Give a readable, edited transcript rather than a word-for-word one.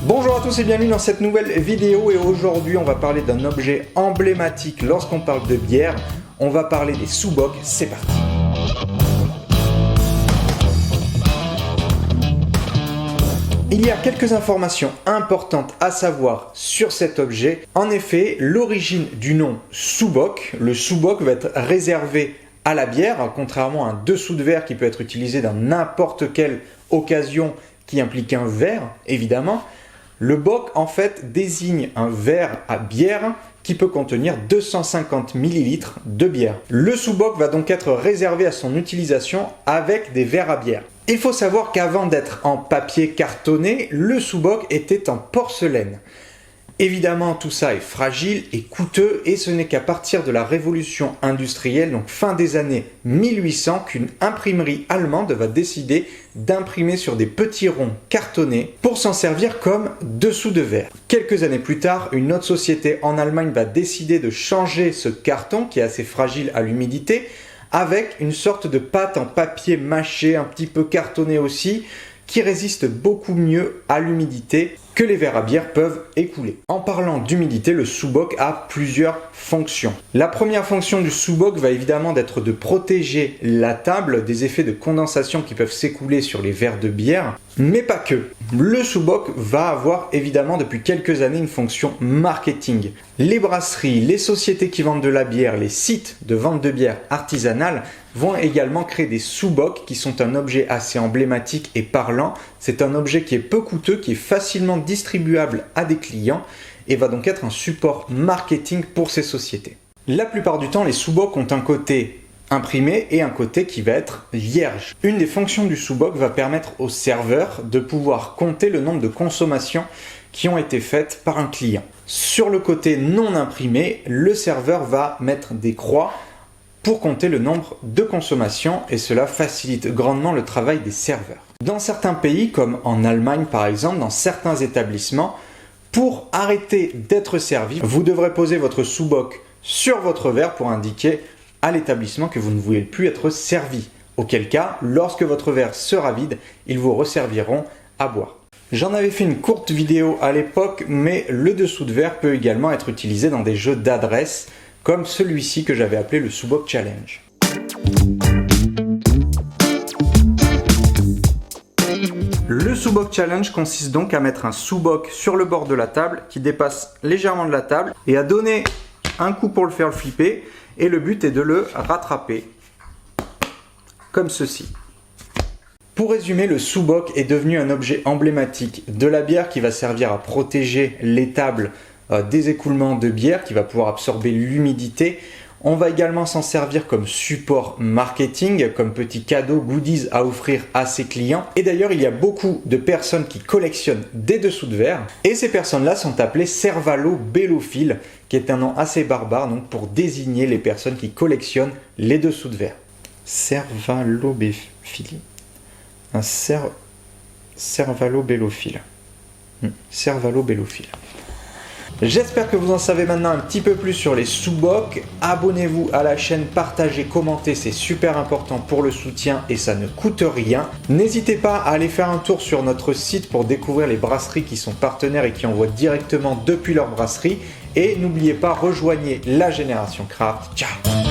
Bonjour à tous et bienvenue dans cette nouvelle vidéo et aujourd'hui on va parler d'un objet emblématique lorsqu'on parle de bière. On va parler des sous-bocs, c'est parti. Il y a quelques informations importantes à savoir sur cet objet. En effet, l'origine du nom sous-boc, le sous-boc va être réservé à la bière, contrairement à un dessous de verre qui peut être utilisé dans n'importe quelle occasion qui implique un verre, évidemment. Le boc, en fait, désigne un verre à bière qui peut contenir 250 ml de bière. Le sous-boc va donc être réservé à son utilisation avec des verres à bière. Il faut savoir qu'avant d'être en papier cartonné, le sous-boc était en porcelaine. Évidemment, tout ça est fragile et coûteux et ce n'est qu'à partir de la révolution industrielle, donc fin des années 1800, qu'une imprimerie allemande va décider d'imprimer sur des petits ronds cartonnés pour s'en servir comme dessous de verre. Quelques années plus tard, une autre société en Allemagne va décider de changer ce carton qui est assez fragile à l'humidité avec une sorte de pâte en papier mâché, un petit peu cartonné aussi, qui résiste beaucoup mieux à l'humidité que les verres à bière peuvent écouler. En parlant d'humidité, le sous-boc a plusieurs fonctions. La première fonction du sous-boc va évidemment être de protéger la table des effets de condensation qui peuvent s'écouler sur les verres de bière, mais pas que. Le sous-boc va avoir évidemment depuis quelques années une fonction marketing. Les brasseries, les sociétés qui vendent de la bière, les sites de vente de bière artisanale vont également créer des sous-bocs qui sont un objet assez emblématique et parlant. C'est un objet qui est peu coûteux, qui est facilement distribuable à des clients et va donc être un support marketing pour ces sociétés. La plupart du temps, les sous-bocs ont un côté imprimé et un côté qui va être vierge. Une des fonctions du sous-boc va permettre au serveur de pouvoir compter le nombre de consommations qui ont été faites par un client. Sur le côté non imprimé, le serveur va mettre des croix pour compter le nombre de consommations et cela facilite grandement le travail des serveurs. Dans certains pays, comme en Allemagne par exemple, dans certains établissements, pour arrêter d'être servi, vous devrez poser votre sous-boc sur votre verre pour indiquer à l'établissement que vous ne voulez plus être servi. Auquel cas, lorsque votre verre sera vide, ils vous resserviront à boire. J'en avais fait une courte vidéo à l'époque, mais le dessous de verre peut également être utilisé dans des jeux d'adresse, comme celui-ci que j'avais appelé le sous-boc challenge. Le sous-boc challenge consiste donc à mettre un sous-boc sur le bord de la table qui dépasse légèrement de la table et à donner un coup pour le faire flipper et le but est de le rattraper comme ceci. Pour résumer, le sous-boc est devenu un objet emblématique de la bière qui va servir à protéger les tables des écoulements de bière, qui va pouvoir absorber l'humidité. On va également s'en servir comme support marketing, comme petit cadeau, goodies à offrir à ses clients. Et d'ailleurs, il y a beaucoup de personnes qui collectionnent des dessous de verre. Et ces personnes-là sont appelées cervalo-bellophiles, qui est un nom assez barbare donc pour désigner les personnes qui collectionnent les dessous de verre. Cervalo-bellophilie. Un cervalo-bellophile. Cervalo-bellophile. J'espère que vous en savez maintenant un petit peu plus sur les sous-bocs. Abonnez-vous à la chaîne, partagez, commentez, c'est super important pour le soutien et ça ne coûte rien. N'hésitez pas à aller faire un tour sur notre site pour découvrir les brasseries qui sont partenaires et qui envoient directement depuis leur brasserie. Et n'oubliez pas, rejoignez la Génération Craft. Ciao!